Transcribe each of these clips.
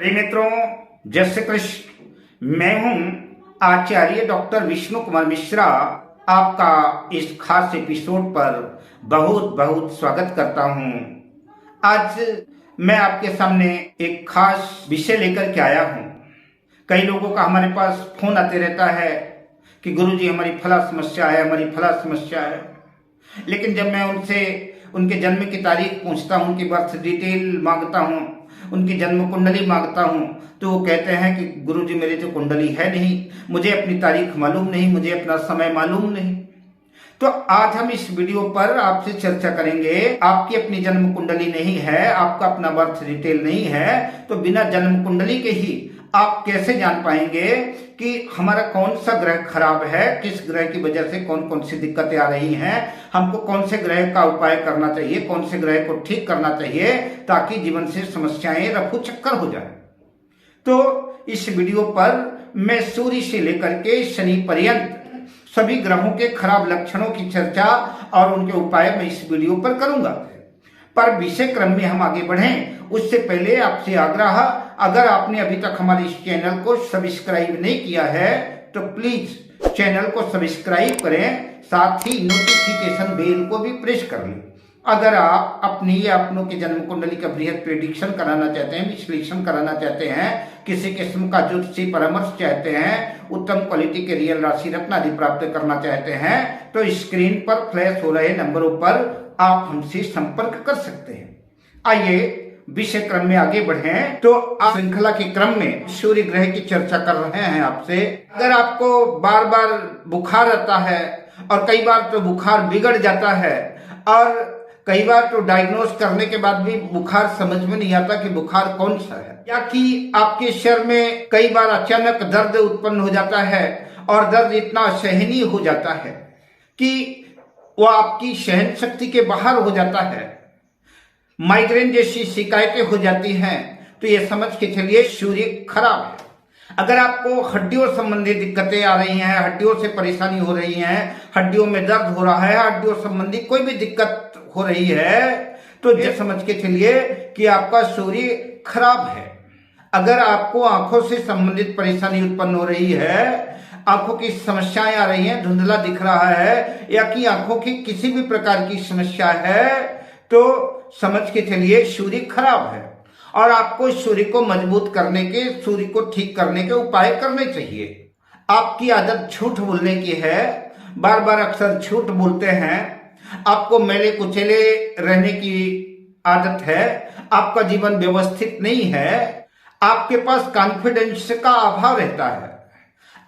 प्रिय मित्रों, जय श्री कृष्ण। मैं हूं आचार्य डॉक्टर विष्णु कुमार मिश्रा। आपका इस खास एपिसोड पर बहुत बहुत स्वागत करता हूं। आज मैं आपके सामने एक खास विषय लेकर के आया हूं। कई लोगों का हमारे पास फोन आते रहता है कि गुरुजी हमारी फला समस्या है, हमारी फला समस्या है। लेकिन जब मैं उनसे उनके जन्म की तारीख पूछता हूं, उनकी बर्थ डिटेल मांगता हूं, उनकी जन्म कुंडली मांगता हूं, तो वो कहते हैं कि गुरुजी मेरी तो कुंडली है नहीं, मुझे अपनी तारीख मालूम नहीं, मुझे अपना समय मालूम नहीं। तो आज हम इस वीडियो पर आपसे चर्चा करेंगे। आपकी अपनी जन्म कुंडली नहीं है, आपका अपना बर्थ डिटेल नहीं है, तो बिना जन्म कुंडली के ही आप कैसे जान पाएंगे कि हमारा कौन सा ग्रह खराब है, किस ग्रह की वजह से कौन कौन सी दिक्कतें आ रही हैं, हमको कौन से ग्रह का उपाय करना चाहिए, कौन से ग्रह को ठीक करना चाहिए ताकि जीवन से समस्याएं रफू चक्कर हो जाए। तो इस वीडियो पर मैं सूर्य से लेकर के शनि पर्यंत सभी ग्रहों के खराब लक्षणों की चर्चा और उनके उपाय मैं इस वीडियो पर करूंगा। पर विषय क्रम में हम आगे बढ़ें उससे पहले आपसे आग्रह, अगर आपने अभी तक हमारे इस चैनल को सब्सक्राइब नहीं किया है तो प्लीज चैनल को सब्सक्राइब करें, साथ ही नोटिफिकेशन बेल को भी प्रेस कर लें। अगर आप अपनी या अपनों के जन्म कुंडली का बृहद प्रेडिक्शन कराना चाहते हैं, विश्लेषण कराना चाहते हैं, किसी किस्म का ज्योतिषी परामर्श चाहते हैं, उत्तम क्वालिटी के रियल राशि रत्न आदि प्राप्त करना चाहते हैं, तो स्क्रीन पर फ्लैश हो रहे नंबरों पर आप हमसे संपर्क कर सकते हैं। आइए विषय क्रम में आगे बढ़ें। तो आप श्रृंखला के क्रम में सूर्य ग्रह की चर्चा कर रहे हैं आपसे। अगर आपको बार बार बुखार आता है और कई बार तो बुखार बिगड़ जाता है और कई बार तो डायग्नोस करने के बाद भी बुखार समझ में नहीं आता कि बुखार कौन सा है, या कि आपके शरीर में कई बार अचानक दर्द उत्पन्न हो जाता है और दर्द इतना असहनीय हो जाता है कि वो आपकी सहन शक्ति के बाहर हो जाता है, माइग्रेन जैसी शिकायतें हो जाती हैं, तो ये समझ के चलिए सूर्य खराब है। अगर आपको हड्डियों संबंधी दिक्कतें आ रही हैं, हड्डियों से परेशानी हो रही है, हड्डियों में दर्द हो रहा है, हड्डियों संबंधी कोई भी दिक्कत हो रही है, तो ये समझ के चलिए कि आपका सूर्य खराब है। अगर आपको आंखों से संबंधित परेशानी उत्पन्न हो रही है, आंखों की समस्याएं आ रही हैं, धुंधला दिख रहा है, या कि आंखों की किसी भी प्रकार की समस्या है, तो समझ के चलिए सूर्य खराब है। और आपको सूर्य को मजबूत करने के, सूर्य को ठीक करने के उपाय करने चाहिए। आपकी आदत झूठ बोलने की है, बार बार अक्सर झूठ बोलते हैं, आपको मेले कुचेले रहने की आदत है, आपका जीवन व्यवस्थित नहीं है, आपके पास कॉन्फिडेंस का अभाव रहता है,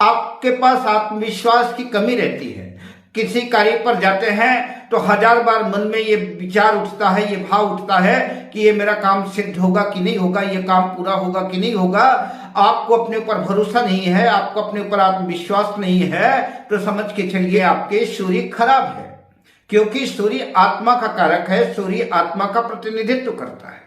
आपके पास आत्मविश्वास की कमी रहती है। किसी कार्य पर जाते हैं तो हजार बार मन में ये विचार उठता है, ये भाव उठता है कि ये मेरा काम सिद्ध होगा कि नहीं होगा, ये काम पूरा होगा कि नहीं होगा। आपको अपने ऊपर भरोसा नहीं है, आपको अपने ऊपर आत्मविश्वास नहीं है, तो समझ के चलिए आपके सूर्य खराब है। क्योंकि सूर्य आत्मा का कारक है, सूर्य आत्मा का प्रतिनिधित्व करता है।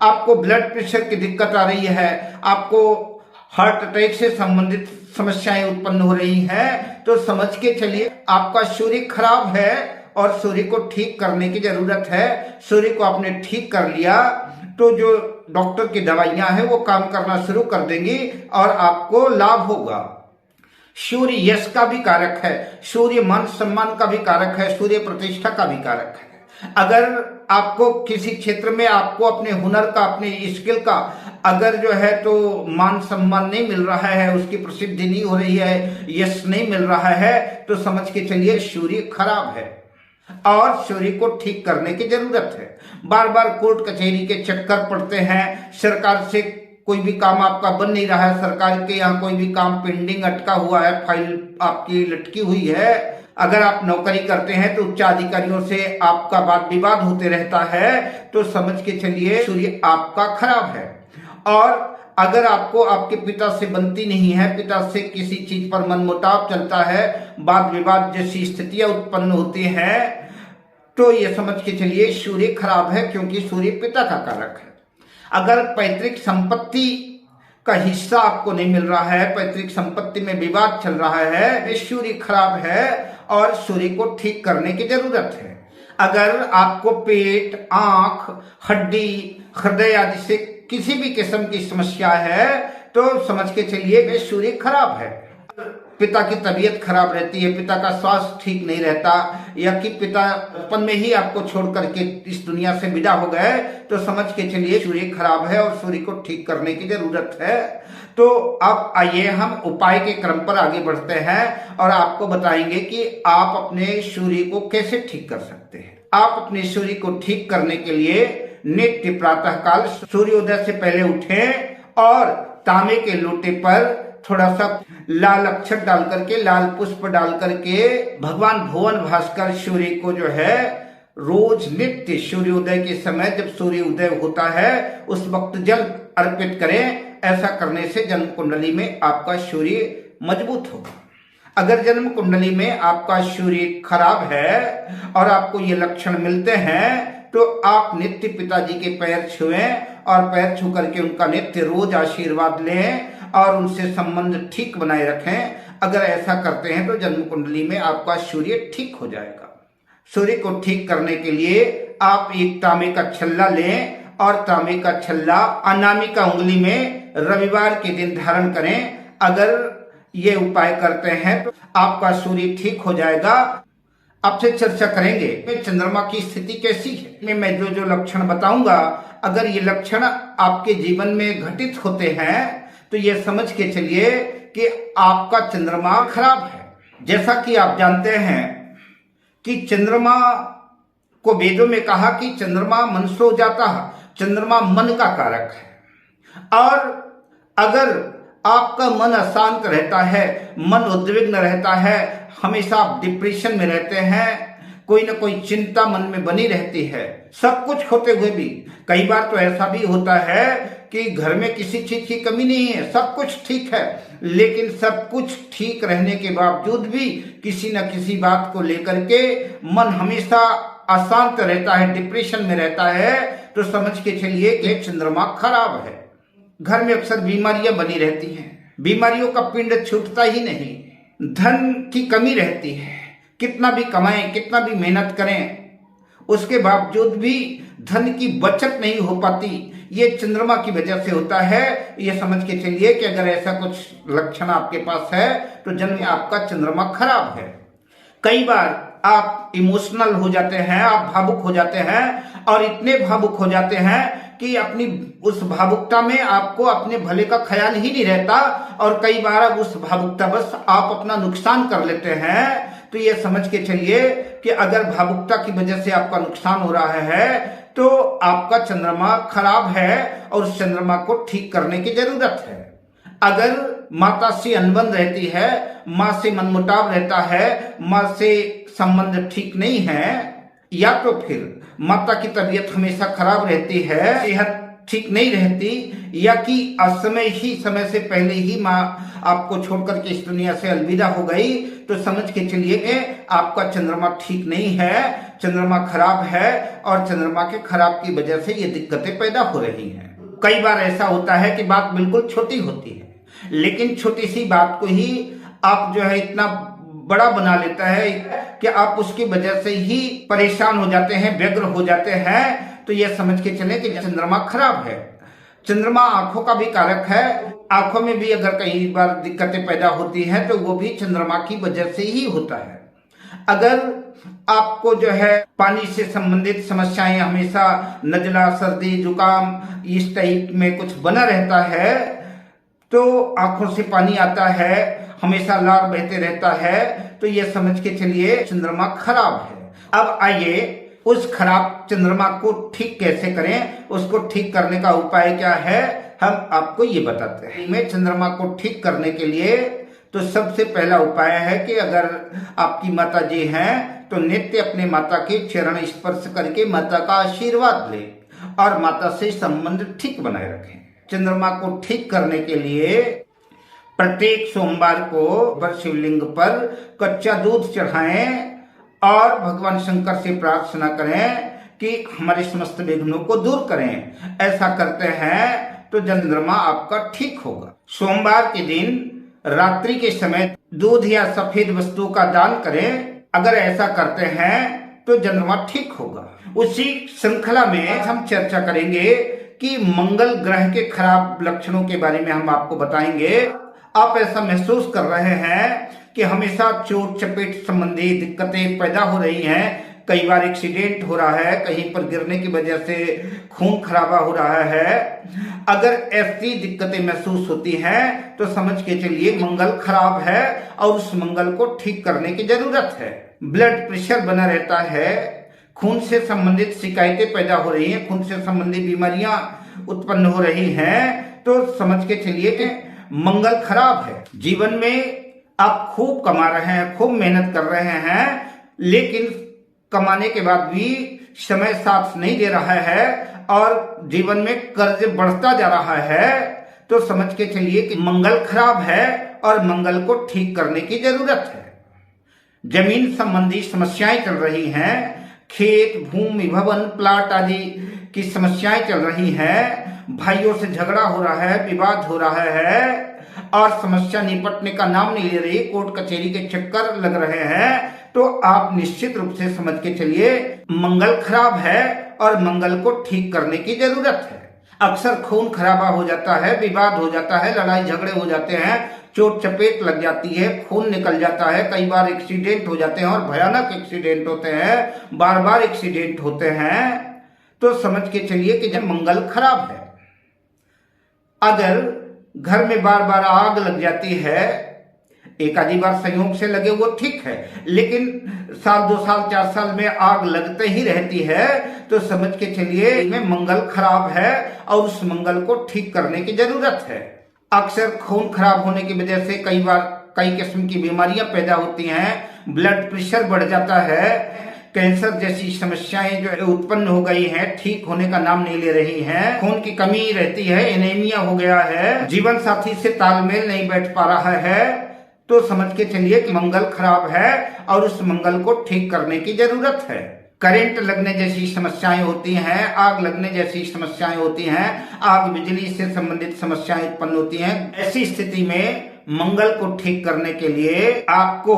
आपको ब्लड प्रेशर की दिक्कत आ रही है, आपको हार्ट अटैक से संबंधित समस्याएं उत्पन्न हो रही हैं, तो समझ के चलिए आपका सूर्य खराब है और सूर्य को ठीक करने की जरूरत है। सूर्य को आपने ठीक कर लिया तो जो डॉक्टर की दवाइयां हैं वो काम करना शुरू कर देंगी और आपको लाभ होगा। सूर्य यश का भी कारक है, सूर्य मान सम्मान का भी कारक है, सूर्य प्रतिष्ठा का भी कारक है। अगर आपको किसी क्षेत्र में आपको अपने हुनर का, अपने स्किल का अगर जो है तो मान सम्मान नहीं मिल रहा है, उसकी प्रसिद्धि नहीं हो रही है, यश नहीं मिल रहा है, तो समझ के चलिए सूर्य खराब है और सूर्य को ठीक करने की जरूरत है। बार बार कोर्ट कचहरी के चक्कर पड़ते हैं, सरकार से कोई भी काम आपका बन नहीं रहा है, सरकार के यहाँ कोई भी काम पेंडिंग अटका हुआ है, फाइल आपकी लटकी हुई है। अगर आप नौकरी करते हैं तो उच्च अधिकारियों से आपका वाद विवाद होते रहता है, तो समझ के चलिए सूर्य आपका खराब है। और अगर आपको आपके पिता से बनती नहीं है, पिता से किसी चीज पर मनमुटाव चलता है, वाद विवाद जैसी स्थितियां उत्पन्न होती हैं, तो ये समझ के चलिए सूर्य खराब है, क्योंकि सूर्य पिता का कारक है। अगर पैतृक संपत्ति का हिस्सा आपको नहीं मिल रहा है, पैतृक संपत्ति में विवाद चल रहा है, सूर्य खराब है और सूर्य को ठीक करने की जरूरत है। अगर आपको पेट, आंख, हड्डी, हृदय आदि से किसी भी किस्म की समस्या है तो समझ के चलिए कि सूर्य खराब है। पिता की तबीयत खराब रहती है, पिता का स्वास्थ्य ठीक नहीं रहता, या कि पिता बचपन में ही आपको छोड़ करके इस दुनिया से विदा हो गए, तो समझ के चलिए सूर्य खराब है और सूर्य को ठीक करने की जरूरत है। तो अब आइए हम उपाय के क्रम पर आगे बढ़ते हैं और आपको बताएंगे कि आप अपने सूर्य को कैसे ठीक कर सकते हैं। आप अपने सूर्य को ठीक करने के लिए नित्य प्रातः काल सूर्योदय से पहले उठें और तांबे के लोटे पर थोड़ा सा लाल अक्षर डाल करके, लाल पुष्प डाल करके भगवान भुवन भास्कर सूर्य को जो है रोज नित्य सूर्योदय के समय, जब सूर्य उदय होता है उस वक्त जल अर्पित करें। ऐसा करने से जन्म कुंडली में आपका सूर्य मजबूत होगा। अगर जन्म कुंडली में आपका सूर्य खराब है और आपको ये लक्षण मिलते हैं तो आप नित्य पिताजी के पैर छुएं और पैर छू करके उनका नित्य रोज आशीर्वाद लें और उनसे संबंध ठीक बनाए रखें। अगर ऐसा करते हैं तो जन्म कुंडली में आपका सूर्य ठीक हो जाएगा। सूर्य को ठीक करने के लिए आप एक तांबे का छल्ला लें और तांबे का छल्ला अनामिका उंगली में रविवार के दिन धारण करें। अगर ये उपाय करते हैं तो आपका सूर्य ठीक हो जाएगा। आपसे चर्चा करेंगे कि चंद्रमा की स्थिति कैसी है। मैं जो जो लक्षण बताऊंगा, अगर ये लक्षण आपके जीवन में घटित होते हैं तो ये समझ के चलिए कि आपका चंद्रमा खराब है। जैसा कि आप जानते हैं कि चंद्रमा को वेदों में कहा कि चंद्रमा मनसो जाता है, चंद्रमा मन का कारक है। और अगर आपका मन अशांत रहता है, मन उद्विग्न रहता है, हमेशा आप डिप्रेशन में रहते हैं, कोई ना कोई चिंता मन में बनी रहती है, सब कुछ होते हुए भी कई बार तो ऐसा भी होता है कि घर में किसी चीज की कमी नहीं है, सब कुछ ठीक है, लेकिन सब कुछ ठीक रहने के बावजूद भी किसी न किसी बात को लेकर के मन हमेशा अशांत रहता है, डिप्रेशन में रहता है, तो समझ के चलिए कि चंद्रमा खराब है। घर में अक्सर बीमारियां बनी रहती हैं, बीमारियों का पिंड छूटता ही नहीं, धन की कमी रहती है, कितना भी कमाएं, कितना भी मेहनत करें, उसके बावजूद भी धन की बचत नहीं हो पाती। ये चंद्रमा की वजह से होता है। ये समझ के चलिए कि अगर ऐसा कुछ लक्षण आपके पास है तो जन्म में आपका चंद्रमा खराब है। कई बार आप इमोशनल हो जाते हैं, आप भावुक हो जाते हैं और इतने भावुक हो जाते हैं कि अपनी उस भावुकता में आपको अपने भले का ख्याल ही नहीं रहता और कई बार अब उस भावुकता बस आप अपना नुकसान कर लेते हैं। तो ये समझ के चलिए कि अगर भावुकता की वजह से आपका नुकसान हो रहा है तो आपका चंद्रमा खराब है और उस चंद्रमा को ठीक करने की जरूरत है। अगर माता से अनबन रहती है, माँ से मनमुटाव रहता है, माँ से संबंध ठीक नहीं है, या तो फिर माता की तबीयत हमेशा खराब रहती है, सेहत ठीक नहीं रहती, या कि असमय ही समय से पहले ही माँ आपको छोड़कर के इस दुनिया से अलविदा हो गई, तो समझ के चलिए कि आपका चंद्रमा ठीक नहीं है, चंद्रमा खराब है और चंद्रमा के खराब की वजह से ये दिक्कतें पैदा हो रही हैं। कई बार ऐसा होता है कि बात बिल्कुल छोटी होती है, लेकिन छोटी सी बात को ही आप जो है इतना बड़ा बना लेता है कि आप उसकी वजह से ही परेशान हो जाते हैं, व्यग्र हो जाते हैं। तो यह समझ के चले कि चंद्रमा खराब है। चंद्रमा आंखों का भी कारक है। आंखों में भी अगर कई बार दिक्कतें पैदा होती हैं तो वो भी चंद्रमा की वजह से ही होता है। अगर आपको जो है पानी से संबंधित समस्याएं, हमेशा नजला, सर्दी, जुकाम इस टाइप में कुछ बना रहता है, तो आंखों से पानी आता है, हमेशा लार बहते रहता है, तो ये समझ के चलिए चंद्रमा खराब है। अब आइए उस खराब चंद्रमा को ठीक कैसे करें, उसको ठीक करने का उपाय क्या है, हम आपको ये बताते हैं। में चंद्रमा को ठीक करने के लिए तो सबसे पहला उपाय है कि अगर आपकी माता जी हैं तो नित्य अपने माता के चरण स्पर्श करके माता का आशीर्वाद लें और माता से संबंध ठीक बनाए रखें। चंद्रमा को ठीक करने के लिए प्रत्येक सोमवार को शिवलिंग पर कच्चा दूध चढ़ाएं और भगवान शंकर से प्रार्थना करें कि हमारे समस्त विघ्नों को दूर करें। ऐसा करते हैं तो चंद्रमा आपका ठीक होगा। सोमवार के दिन रात्रि के समय दूध या सफेद वस्तु का दान करें। अगर ऐसा करते हैं तो चंद्रमा ठीक होगा। उसी श्रृंखला में हम चर्चा करेंगे कि मंगल ग्रह के खराब लक्षणों के बारे में हम आपको बताएंगे। आप ऐसा महसूस कर रहे हैं कि हमेशा चोट चपेट संबंधी दिक्कतें पैदा हो रही हैं, कई बार एक्सीडेंट हो रहा है, कहीं पर गिरने की वजह से खून खराबा हो रहा है। अगर ऐसी दिक्कतें महसूस होती हैं तो समझ के चलिए मंगल खराब है और उस मंगल को ठीक करने की जरूरत है। ब्लड प्रेशर बना रहता है, खून से संबंधित शिकायतें पैदा हो रही हैं, खून से संबंधित बीमारियां उत्पन्न हो रही हैं, तो समझ के चलिए कि मंगल खराब है। जीवन में आप खूब कमा रहे हैं, खूब मेहनत कर रहे हैं, लेकिन कमाने के बाद भी समय साथ नहीं दे रहा है और जीवन में कर्ज बढ़ता जा रहा है, तो समझ के चलिए कि मंगल खराब है और मंगल को ठीक करने की जरूरत है। जमीन संबंधी समस्याएं चल रही हैं, खेत भूमि भवन प्लाट आदि की समस्याएं चल रही हैं, भाइयों से झगड़ा हो रहा है, विवाद हो रहा है और समस्या निपटने का नाम नहीं ले रही, कोर्ट कचहरी के चक्कर लग रहे हैं, तो आप निश्चित रूप से समझ के चलिए मंगल खराब है और मंगल को ठीक करने की जरूरत है। अक्सर खून खराबा हो जाता है, विवाद हो जाता है, लड़ाई झगड़े हो जाते हैं, चोट चपेट लग जाती है, खून निकल जाता है, कई बार एक्सीडेंट हो जाते हैं और भयानक एक्सीडेंट होते हैं, बार बार एक्सीडेंट होते हैं, तो समझ के चलिए कि जब मंगल खराब है। अगर घर में बार बार आग लग जाती है, एक आधी बार संयोग से लगे वो ठीक है, लेकिन साल 2 साल 4 साल में आग लगते ही रहती है, तो समझ के चलिए इसमें मंगल खराब है और उस मंगल को ठीक करने की जरूरत है। अक्सर खून खराब होने की वजह से कई बार कई किस्म की बीमारियां पैदा होती हैं, ब्लड प्रेशर बढ़ जाता है, कैंसर जैसी समस्याएं जो उत्पन्न हो गई हैं ठीक होने का नाम नहीं ले रही हैं, खून की कमी रहती है, एनीमिया हो गया है, जीवन साथी से तालमेल नहीं बैठ पा रहा है, तो समझ के चलिए कि मंगल खराब है और उस मंगल को ठीक करने की जरूरत है। करंट लगने जैसी समस्याएं होती हैं, आग लगने जैसी समस्याएं होती हैं, आग बिजली से संबंधित समस्याएं उत्पन्न होती हैं। ऐसी स्थिति में मंगल को ठीक करने के लिए आपको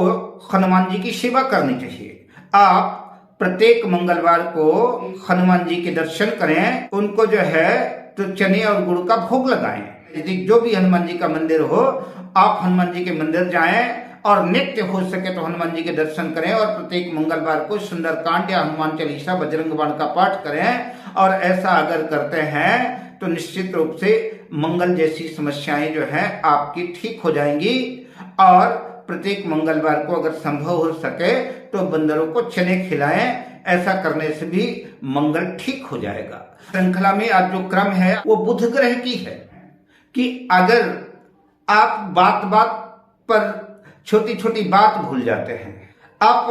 हनुमान जी की सेवा करनी चाहिए। आप प्रत्येक मंगलवार को हनुमान जी के दर्शन करें, उनको जो है तो चने और गुड़ का भोग लगाएं। यदि जो भी हनुमान जी का मंदिर हो, आप हनुमान जी के मंदिर जाएं और नित्य हो सके तो हनुमान जी के दर्शन करें और प्रत्येक मंगलवार को सुंदरकांड या हनुमान चालीसा बजरंग बाण का पाठ करें। और ऐसा अगर करते हैं तो निश्चित रूप से मंगल जैसी समस्याएं जो हैं आपकी ठीक हो जाएंगी। और प्रत्येक मंगलवार को अगर संभव हो सके तो बंदरों को चने खिलाएं, ऐसा करने से भी मंगल ठीक हो जाएगा। श्रृंखला में आज जो क्रम है वो बुध ग्रह की है कि अगर आप बात बात पर छोटी छोटी बात भूल जाते हैं, आप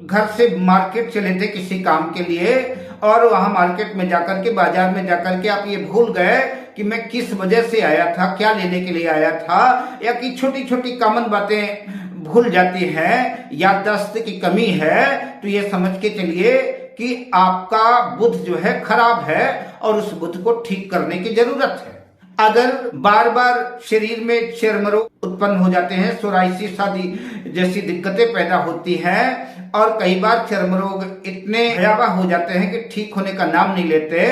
घर से मार्केट चले थे किसी काम के लिए और वहां मार्केट में जाकर के बाजार में जाकर के आप ये भूल गए कि मैं किस वजह से आया था, क्या लेने के लिए आया था, या कि छोटी छोटी कॉमन बातें भूल जाती हैं, याददाश्त की कमी है, तो ये समझ के चलिए कि आपका बुध जो है खराब है और उस बुध को ठीक करने की जरूरत है। अगर बार बार शरीर में चर्म रोग उत्पन्न हो जाते हैं, सोराइसिस आदि जैसी दिक्कतें पैदा होती हैं और कई बार चर्म रोग इतने भयावह हो जाते हैं कि ठीक होने का नाम नहीं लेते,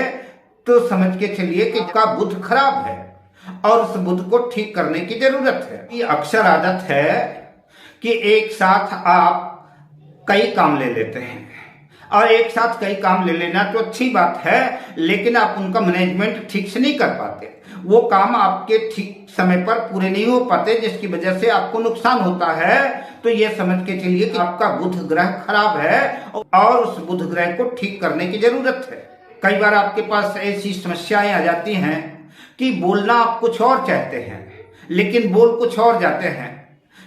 तो समझ के चलिए कि आपका बुध खराब है और उस बुध को ठीक करने की जरूरत है। ये अक्सर आदत है कि एक साथ आप कई काम ले लेते हैं और एक साथ कई काम ले लेना तो अच्छी बात है, लेकिन आप उनका मैनेजमेंट ठीक से नहीं कर पाते, वो काम आपके ठीक समय पर पूरे नहीं हो पाते, जिसकी वजह से आपको नुकसान होता है। तो ये समझ के चलिए कि आपका बुध ग्रह खराब है और उस बुध ग्रह को ठीक करने की जरूरत है। कई बार आपके पास ऐसी समस्याएं आ जाती हैं कि बोलना आप कुछ और चाहते हैं लेकिन बोल कुछ और जाते हैं।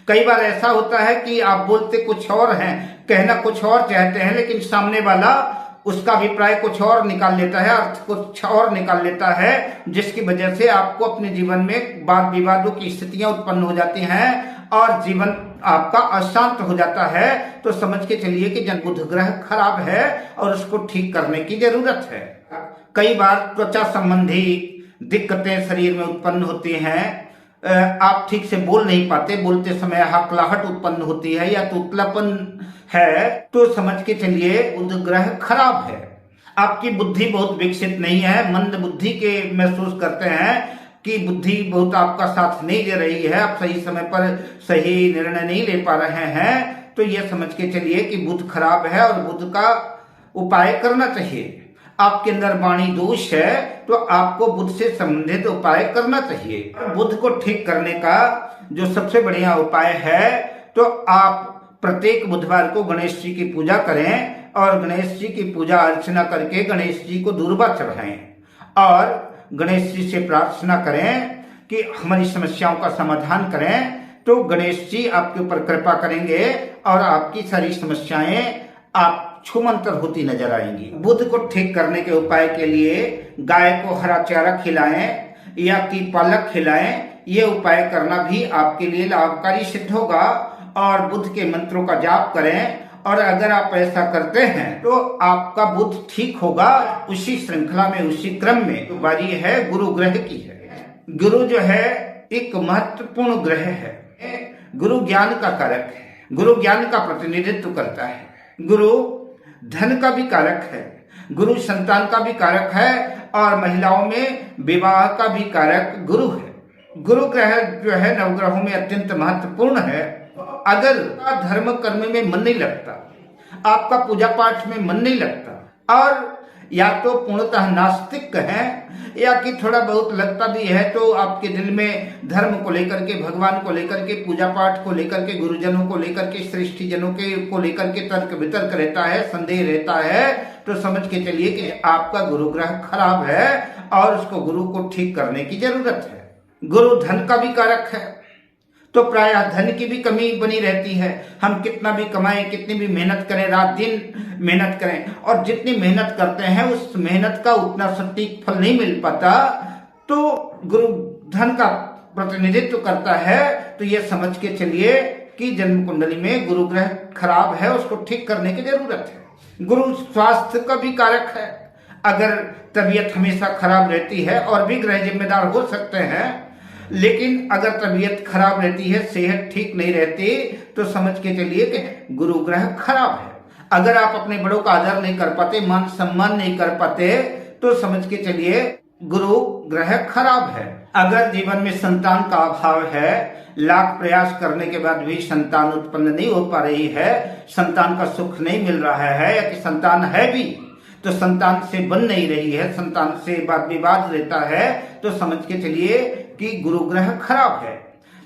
कई बार ऐसा होता है कि आप बोलते कुछ और हैं, कहना कुछ और चाहते हैं, लेकिन सामने वाला उसका अभिप्राय कुछ और निकाल लेता है, अर्थ कुछ और निकाल लेता है, जिसकी वजह से आपको अपने जीवन में वाद विवादों की स्थितियां उत्पन्न हो जाती हैं और जीवन आपका अशांत हो जाता है। तो समझ के चलिए कि जब बुध ग्रह खराब है और उसको ठीक करने की जरूरत है। कई बार त्वचा संबंधी दिक्कतें शरीर में उत्पन्न होती हैं, आप ठीक से बोल नहीं पाते, बोलते समय हकलाहट उत्पन्न होती है या तुतलापन है, तो समझ के चलिए बुध ग्रह खराब है। आपकी बुद्धि बहुत विकसित नहीं है, मंद बुद्धि के महसूस करते हैं कि बुद्धि बहुत आपका साथ नहीं दे रही है, आप सही समय पर सही निर्णय नहीं ले पा रहे हैं, तो यह समझ के चलिए कि बुध खराब है और बुध का उपाय करना चाहिए। आपके अंदर वाणी दोष है तो आपको बुध से संबंधित उपाय करना चाहिए। बुध को ठीक करने का जो सबसे बढ़िया उपाय है, तो आप प्रत्येक बुधवार को गणेश जी की पूजा करें और गणेश जी की पूजा अर्चना करके गणेश जी को दूर्वा चढ़ाएं और गणेश जी से प्रार्थना करें कि हमारी समस्याओं का समाधान करें, तो गणेश जी आपके ऊपर कृपा करेंगे और आपकी सारी समस्याएं आप छूमंतर होती नजर आएंगी। बुध को ठीक करने के उपाय के लिए गाय को हरा चारा खिलाएं या कि पालक खिलाएं, ये उपाय करना भी आपके लिए लाभकारी सिद्ध होगा। और बुध के मंत्रों का जाप करें और अगर आप ऐसा करते हैं तो आपका बुध ठीक होगा। उसी श्रृंखला में, उसी क्रम में तो बारी है गुरु ग्रह की है। गुरु जो है एक महत्वपूर्ण ग्रह है, गुरु ज्ञान का कारक है, गुरु ज्ञान का प्रतिनिधित्व करता है, गुरु धन का भी कारक है, गुरु संतान का भी कारक है और महिलाओं में विवाह का भी कारक गुरु है। गुरु ग्रह जो है नवग्रहों में अत्यंत महत्वपूर्ण है। अगर धर्म कर्म में मन नहीं लगता, आपका पूजा पाठ में मन नहीं लगता और या तो पूर्णतः नास्तिक है या कि थोड़ा बहुत लगता भी है, तो आपके दिल में धर्म को लेकर के, भगवान को लेकर के, पूजा पाठ को लेकर के, गुरुजनों को लेकर के, सृष्टि जनों के को लेकर के तर्क वितर्क रहता है, संदेह रहता है, तो समझ के चलिए कि आपका गुरु ग्रह खराब है और उसको गुरु को ठीक करने की जरूरत है। गुरु धन का भी कारक है, तो प्रायः धन की भी कमी बनी रहती है। हम कितना भी कमाएं, कितनी भी मेहनत करें, रात दिन मेहनत करें और जितनी मेहनत करते हैं उस मेहनत का उतना सटीक फल नहीं मिल पाता, तो गुरु धन का प्रतिनिधित्व करता है। तो ये समझ के चलिए कि जन्म कुंडली में गुरु ग्रह खराब है, उसको ठीक करने की जरूरत है। गुरु स्वास्थ्य का भी कारक है। अगर तबीयत हमेशा खराब रहती है, और भी ग्रह जिम्मेदार हो सकते हैं, लेकिन अगर तबीयत खराब रहती है, सेहत ठीक नहीं रहती, तो समझ के चलिए कि गुरु ग्रह खराब है। अगर आप अपने बड़ों का आदर नहीं कर पाते, मान सम्मान नहीं कर पाते, तो समझ के चलिए गुरु ग्रह खराब है। अगर जीवन में संतान का अभाव है, लाख प्रयास करने के बाद भी संतान उत्पन्न नहीं हो पा रही है, संतान का सुख नहीं मिल रहा है, या कि संतान है भी तो संतान से बन नहीं रही है, संतान से वाद विवाद रहता है, तो समझ के चलिए कि गुरु ग्रह खराब है।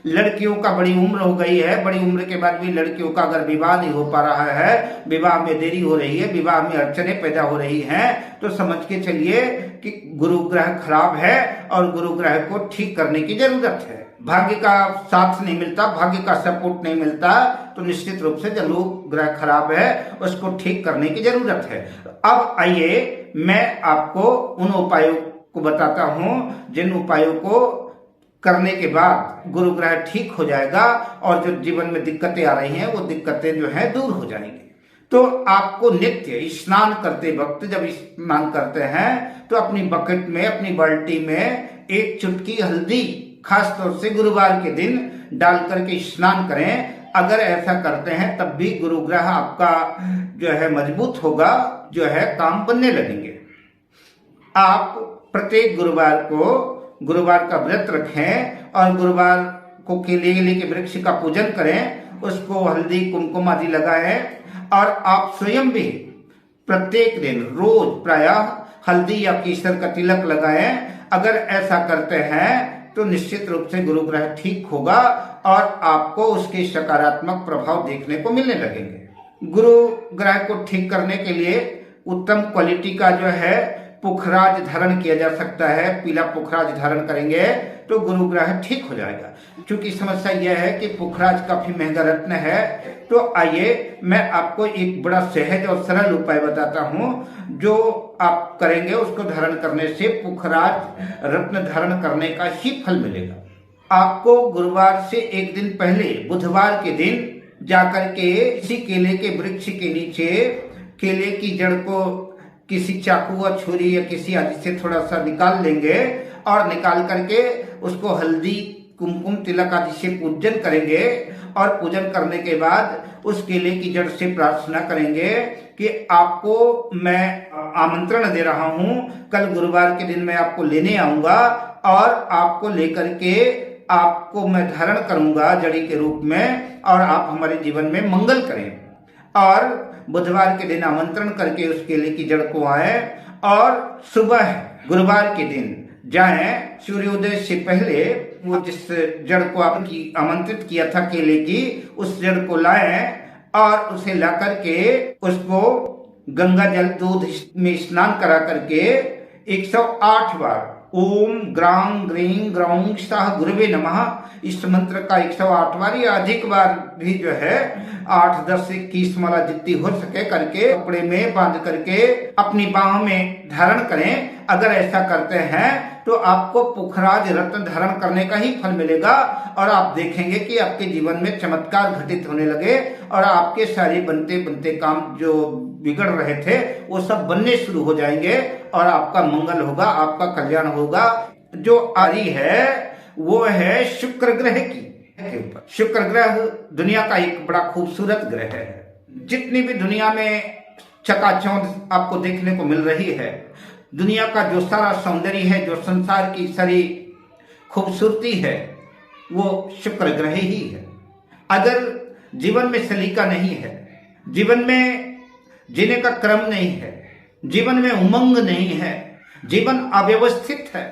लड़कियों का बड़ी उम्र हो गई है, बड़ी उम्र के बाद भी लड़कियों का अगर विवाह नहीं हो पा रहा है, विवाह में देरी हो रही है, विवाह में अड़चने पैदा हो रही हैं, तो समझ के चलिए कि गुरु ग्रह खराब है और गुरु ग्रह को ठीक करने की जरूरत है। भाग्य का साथ नहीं मिलता, भाग्य का सपोर्ट नहीं मिलता, तो निश्चित रूप से गुरु ग्रह खराब है, उसको ठीक करने की जरूरत है। अब आइए मैं आपको उन उपायों को बताता हूं जिन उपायों को करने के बाद गुरु ग्रह ठीक हो जाएगा और जो जीवन में दिक्कतें आ रही हैं वो दिक्कतें जो है दूर हो जाएंगी। तो आपको नित्य स्नान करते वक्त, जब स्नान करते हैं तो अपनी बकेट में, अपनी बाल्टी में एक चुटकी हल्दी खास तौर से गुरुवार के दिन डाल करके स्नान करें। अगर ऐसा करते हैं तब भी गुरु ग्रह आपका जो है मजबूत होगा, जो है काम बनने लगेंगे। आप प्रत्येक गुरुवार को गुरुवार का व्रत रखें और गुरुवार को केले के वृक्ष का पूजन करें, उसको हल्दी कुमकुम आदि लगाएं और आप स्वयं भी प्रत्येक दिन रोज प्रायः हल्दी या केसर का तिलक लगाएं। अगर ऐसा करते हैं तो निश्चित रूप से गुरु ग्रह ठीक होगा और आपको उसके सकारात्मक प्रभाव देखने को मिलने लगेंगे। गुरु ग्रह को ठीक करने के लिए उत्तम क्वालिटी का जो है पुखराज धारण किया जा सकता है। पीला पुखराज धारण करेंगे तो गुरु ग्रह ठीक हो जाएगा। क्योंकि समस्या यह है कि पुखराज काफी महंगा रत्न है, तो आइए मैं आपको एक बड़ा सहज और सरल उपाय बताता हूं जो आप करेंगे, उसको धारण करने से पुखराज रत्न धारण करने का ही फल मिलेगा। आपको गुरुवार से एक दिन पहले बुधवार के दिन जाकर के किसी केले के वृक्ष के नीचे केले की जड़ को किसी चाकू या छुरी या किसी आदि से थोड़ा सा निकाल लेंगे और निकाल करके उसको हल्दी कुमकुम तिलक आदि से पूजन करेंगे और पूजन करने के बाद उस केले की जड़ से प्रार्थना करेंगे कि आपको मैं आमंत्रण दे रहा हूं, कल गुरुवार के दिन मैं आपको लेने आऊंगा और आपको लेकर के आपको मैं धारण करूंगा जड़ी के रूप में और आप हमारे जीवन में मंगल करें। और बुधवार के दिन आमंत्रण करके उस केले की जड़ को आए और सुबह गुरुवार के दिन जाएं, सूर्योदय से पहले वो जिस जड़ को आपकी आमंत्रित किया था केले की, उस जड़ को लाएं और उसे ला करके उसको गंगा जल दूध में स्नान करा करके 108 बार ओम ग्रां ग्रीं ग्रौं सह गुरुवे नमः इस मंत्र का 108 बार या अधिक बार भी जो है 8, 10, 21 माला जितनी हो सके करके कपड़े में बांध करके अपनी बाहों में धारण करें। अगर ऐसा करते हैं तो आपको पुखराज रत्न धारण करने का ही फल मिलेगा और आप देखेंगे कि आपके जीवन में चमत्कार घटित होने लगे और आपके सारे बनते बनते काम जो बिगड़ रहे थे वो सब बनने शुरू हो जाएंगे और आपका मंगल होगा, आपका कल्याण होगा। जो आरी है वो है शुक्र ग्रह की के ऊपर। शुक्र ग्रह दुनिया का एक बड़ा खूबसूरत ग्रह है। जितनी भी दुनिया में चकाचौंध आपको देखने को मिल रही है, दुनिया का जो सारा सौंदर्य है, जो संसार की सारी खूबसूरती है, वो शुक्र ग्रह ही है। अगर जीवन में सलीका नहीं है, जीवन में जीने का क्रम नहीं है, जीवन में उमंग नहीं है, जीवन अव्यवस्थित है,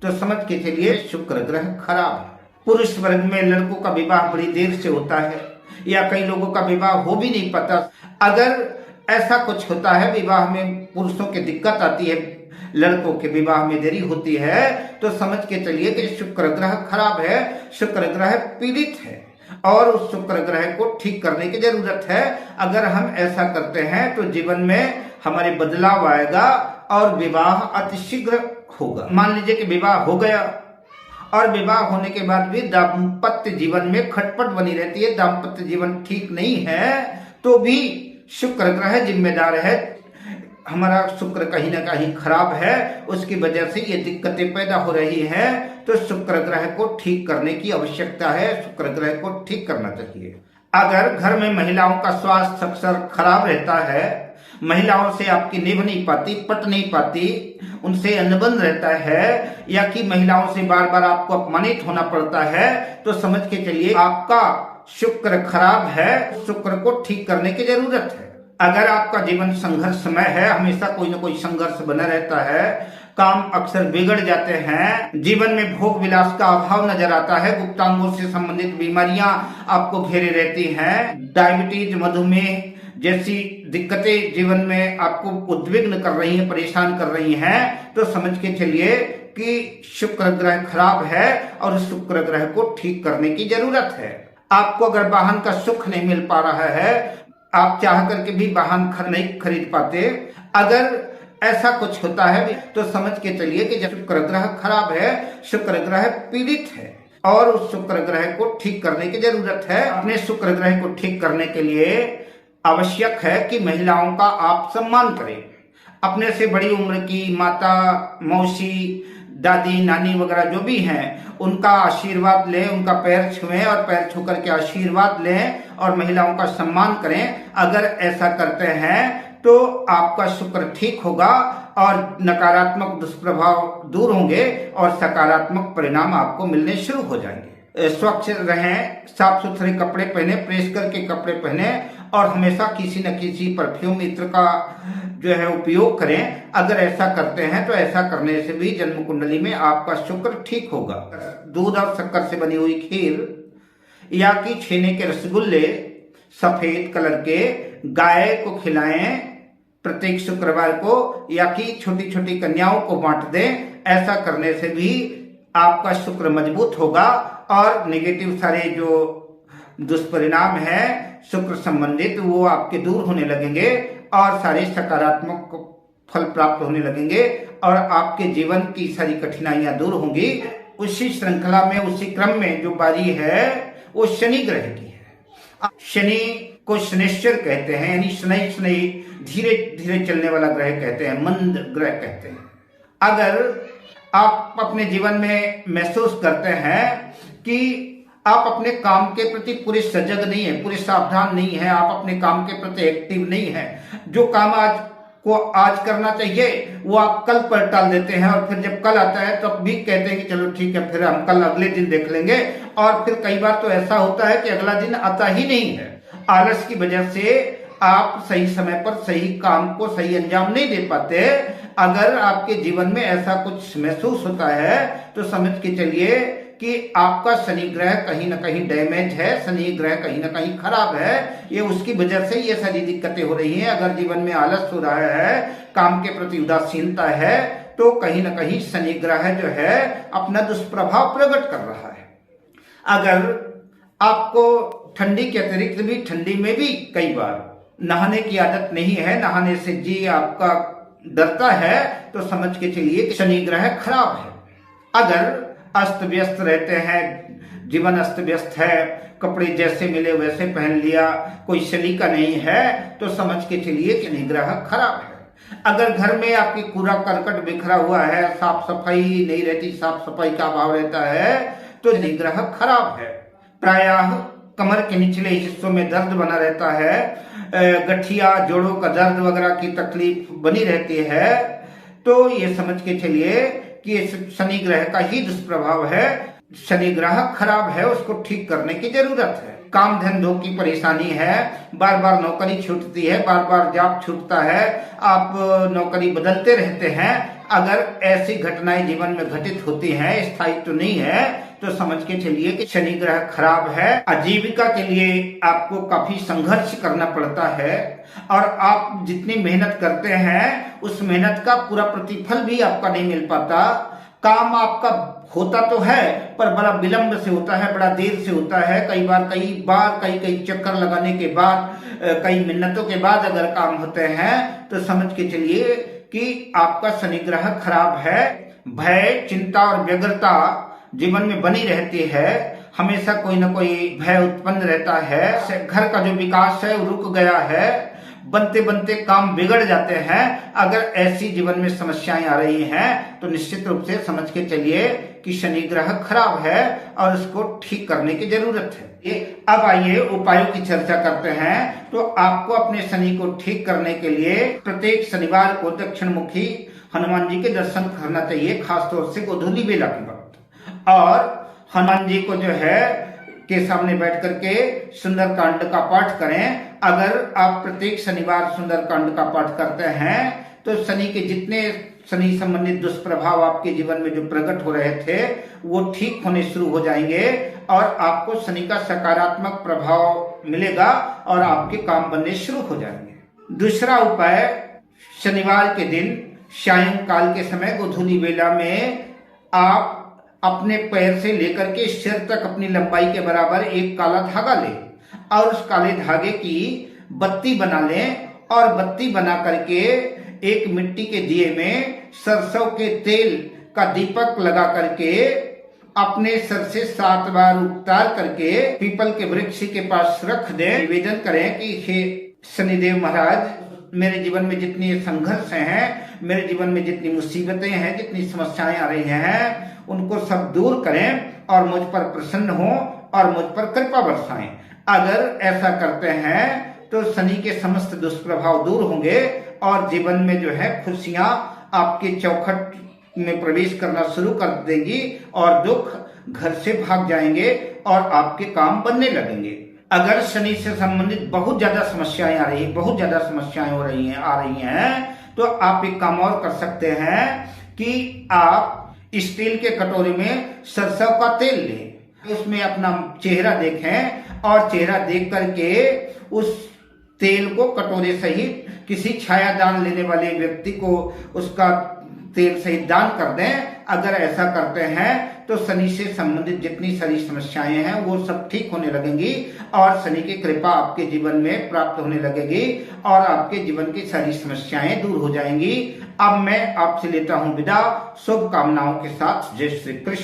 तो समझ के चलिए शुक्र ग्रह खराब है। पुरुष वर्ग में लड़कों का विवाह बड़ी देर से होता है या कई लोगों का विवाह हो भी नहीं पाता। अगर ऐसा कुछ होता है, विवाह में पुरुषों की दिक्कत आती है, लड़कों के विवाह में देरी होती है, तो समझ के चलिए कि शुक्र ग्रह खराब है, शुक्र ग्रह पीड़ित है और उस शुक्र ग्रह को ठीक करने की जरूरत है। अगर हम ऐसा करते हैं तो जीवन में हमारे बदलाव आएगा और विवाह अतिशीघ्र होगा। मान लीजिए कि विवाह हो गया और विवाह होने के बाद भी दाम्पत्य जीवन में खटपट बनी रहती है, दाम्पत्य जीवन ठीक नहीं है, तो भी शुक्र ग्रह जिम्मेदार है। हमारा शुक्र कहीं ना कहीं खराब है, उसकी वजह से ये दिक्कतें पैदा हो रही हैं, तो शुक्र ग्रह को ठीक करने की आवश्यकता है, शुक्र ग्रह को ठीक करना चाहिए। अगर घर में महिलाओं का स्वास्थ्य अक्सर खराब रहता है, महिलाओं से आपकी निभ नहीं पाती, पट नहीं पाती, उनसे अनबन रहता है, या कि महिलाओं से बार बार आपको अपमानित होना पड़ता है, तो समझ के चलिए आपका शुक्र खराब है, शुक्र को ठीक करने की जरूरत है। अगर आपका जीवन संघर्षमय है, हमेशा कोई ना कोई संघर्ष बना रहता है, काम अक्सर बिगड़ जाते हैं, जीवन में भोग विलास का अभाव नजर आता है, गुप्तांगों से संबंधित बीमारियां आपको घेरे रहती हैं, डायबिटीज, मधुमेह जैसी दिक्कतें जीवन में आपको उद्विग्न कर रही हैं, परेशान कर रही हैं, तो समझ के चलिए कि शुक्र ग्रह खराब है और शुक्र ग्रह को ठीक करने की जरूरत है। आपको अगर वाहन का सुख नहीं मिल पा रहा है, आप चाह करके भी वाहन नहीं खरीद पाते, अगर ऐसा कुछ होता है तो समझ के चलिए कि जब शुक्र ग्रह खराब है, शुक्र ग्रह पीड़ित है और उस शुक्र ग्रह को ठीक करने की जरूरत है। अपने शुक्र ग्रह को ठीक करने के लिए आवश्यक है कि महिलाओं का आप सम्मान करें। अपने से बड़ी उम्र की माता, मौसी, दादी, नानी वगैरह जो भी हैं, उनका आशीर्वाद लें, उनका पैर छुएं और पैर छू करके आशीर्वाद लें और महिलाओं का सम्मान करें। अगर ऐसा करते हैं तो आपका शुक्र ठीक होगा और नकारात्मक दुष्प्रभाव दूर होंगे और सकारात्मक परिणाम आपको मिलने शुरू हो जाएंगे। स्वच्छ रहें, साफ सुथरे कपड़े पहने, प्रेस करके कपड़े पहने और हमेशा किसी न किसी परफ्यूम इत्र का जो है उपयोग करें। अगर ऐसा करते हैं तो ऐसा करने से भी जन्म कुंडली में आपका शुक्र ठीक होगा। दूध और शक्कर से बनी हुई खीर या कि छेने के रसगुल्ले सफेद कलर के गाय को खिलाएं प्रत्येक शुक्रवार को, या कि छोटी छोटी कन्याओं को बांट दें। ऐसा करने से भी आपका शुक्र मजबूत होगा और नेगेटिव सारे जो दुष्परिणाम है शुक्र संबंधित वो आपके दूर होने लगेंगे और सारे सकारात्मक फल प्राप्त होने लगेंगे और आपके जीवन की सारी कठिनाइयां दूर होंगी। उसी श्रृंखला में, उसी क्रम में जो बारी है वो शनि ग्रह की है। शनि को शनिश्चर कहते हैं, यानी शनि शनि धीरे धीरे चलने वाला ग्रह कहते हैं, मंद ग्रह कहते हैं। अगर आप अपने जीवन में महसूस करते हैं कि आप अपने काम के प्रति पूरे सजग नहीं है, पूरे सावधान नहीं है, आप अपने काम के प्रति एक्टिव नहीं है। जो काम आज करना चाहिए वो आप कल पर टाल देते हैं, और फिर जब कल आता है तब भी कहते हैं कि चलो ठीक है, फिर हम कल अगले दिन देख लेंगे। और फिर कई बार तो ऐसा होता है कि अगला दिन आता ही नहीं है। आलस की वजह से आप सही समय पर सही काम को सही अंजाम नहीं दे पाते। अगर आपके जीवन में ऐसा कुछ महसूस होता है तो समझ के चलिए कि आपका शनि ग्रह कहीं ना कहीं डैमेज है, शनि ग्रह कहीं ना कहीं खराब है। ये उसकी वजह से ये सारी दिक्कतें हो रही हैं। अगर जीवन में आलस हो रहा है, काम के प्रति उदासीनता है, तो कहीं ना कहीं शनि ग्रह जो है अपना दुष्प्रभाव प्रकट कर रहा है। अगर आपको ठंडी के अतिरिक्त भी, ठंडी में भी कई बार नहाने की आदत नहीं है, नहाने से जी आपका डरता है, तो समझ के चलिए कि शनि ग्रह खराब है। अगर अस्त व्यस्त रहते हैं, जीवन अस्त व्यस्त है, कपड़े जैसे मिले वैसे पहन लिया, कोई शनि का नहीं है, तो समझ के चलिए शनि ग्रह खराब है। अगर घर में आपकी कूड़ा करकट बिखरा हुआ है, साफ सफाई नहीं रहती, साफ सफाई का अभाव रहता है, तो शनि ग्रह खराब है। प्रायः कमर के निचले हिस्सों में दर्द बना रहता है, गठिया जोड़ों का दर्द वगैरह की तकलीफ बनी रहती है, तो ये समझ के चलिए कि शनि ग्रह का ही दुष्प्रभाव है। शनि ग्रह खराब है, उसको ठीक करने की जरूरत है। काम धंधों की परेशानी है, बार बार नौकरी छूटती है, बार बार जॉब छूटता है, आप नौकरी बदलते रहते हैं। अगर ऐसी घटनाएं जीवन में घटित होती हैं, स्थायित्व तो नहीं है, तो समझ के चलिए कि शनि ग्रह खराब है। आजीविका के लिए आपको काफी संघर्ष करना पड़ता है, और आप जितनी मेहनत करते हैं उस मेहनत का पूरा प्रतिफल भी आपका नहीं मिल पाता। काम आपका होता तो है, पर बड़ा विलंब से होता है, बड़ा देर से होता है। कई बार कई चक्कर लगाने के बाद, कई मिन्नतों के बाद अगर काम होते हैं, तो समझ के चलिए कि आपका शनि ग्रह खराब है। भय, चिंता और व्यग्रता जीवन में बनी रहती है, हमेशा कोई ना कोई भय उत्पन्न रहता है। घर का जो विकास है वो रुक गया है, बनते बनते काम बिगड़ जाते हैं। अगर ऐसी जीवन में समस्याएं आ रही हैं, तो निश्चित रूप से समझ के चलिए कि शनि ग्रह खराब है और उसको ठीक करने की जरूरत है। अब आइए उपायों की चर्चा करते हैं। तो आपको अपने शनि को ठीक करने के लिए प्रत्येक शनिवार को दक्षिण मुखी हनुमान जी के दर्शन करना चाहिए, खासतौर से गोधूली बेला के वक्त। और हनुमान जी को जो है के सामने बैठ करके सुंदरकांड का पाठ करें। अगर आप प्रत्येक शनिवार सुंदरकांड का पाठ करते हैं, तो शनि के जितने शनि संबंधित दुष्प्रभाव आपके जीवन में जो प्रकट हो रहे थे, वो ठीक होने शुरू हो जाएंगे, और आपको शनि का सकारात्मक प्रभाव मिलेगा और आपके काम बनने शुरू हो जाएंगे। दूसरा उपाय, शनिवार के दिन सायंकाल के समय गोधूली बेला में आप अपने पैर से लेकर के सिर तक अपनी लंबाई के बराबर एक काला धागा लें, और उस काले धागे की बत्ती बना लें, और बत्ती बना करके एक मिट्टी के दिए में सरसों के तेल का दीपक लगा करके अपने सर से 7 बार उतार करके पीपल के वृक्ष के पास रख दें। निवेदन करें कि हे शनिदेव महाराज, मेरे जीवन में जितनी संघर्ष हैं, मेरे जीवन में जितनी मुसीबतें हैं, जितनी समस्याएं आ रही हैं, उनको सब दूर करें और मुझ पर प्रसन्न हो और मुझ पर कृपा बरसाएं। अगर ऐसा करते हैं तो शनि के समस्त दुष्प्रभाव दूर होंगे, और जीवन में जो है खुशियां आपके चौखट में प्रवेश करना शुरू कर देंगी, और दुख घर से भाग जाएंगे और आपके काम बनने लगेंगे। अगर शनि से संबंधित बहुत ज्यादा समस्याएं आ रही है, बहुत ज्यादा समस्याएं आ रही हैं, तो आप एक काम और कर सकते हैं कि आप स्टील के कटोरे में सरसों का तेल लें, उसमें अपना चेहरा देखें, और चेहरा देख करके उस तेल को कटोरे सहित किसी छायादान लेने वाले व्यक्ति को उसका तेल सहित दान कर दें। अगर ऐसा करते हैं तो शनि से संबंधित जितनी सारी समस्याएं हैं वो सब ठीक होने लगेंगी, और शनि की कृपा आपके जीवन में प्राप्त होने लगेगी, और आपके जीवन की सारी समस्याएं दूर हो जाएंगी। अब मैं आपसे लेता हूं विदा, शुभकामनाओं के साथ। जय श्री कृष्ण।